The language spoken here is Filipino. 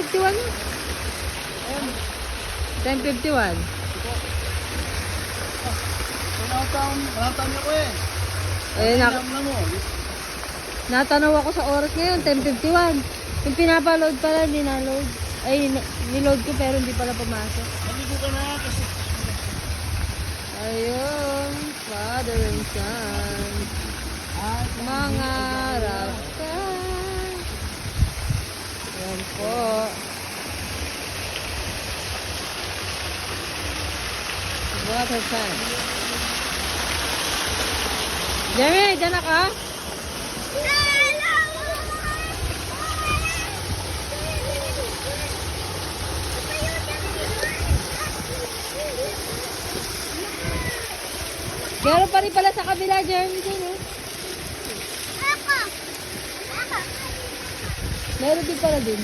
10:51 na. 10:51. Nakataon niya ko eh. Eh, Alam mo. natanaw ako sa oras ngayon, 10:51. Yung pinapaload pala, hindi na-load. Ay, niload ko pero hindi pala pumasok. Maligo ka na kasi. Ayun, Father and Son. Mangarap ka. Yan po. Water time. Jeremy, dyan na ka? Meron pa rin pala sa kabila, Jeremy, dyan, oh. Meron din pala din.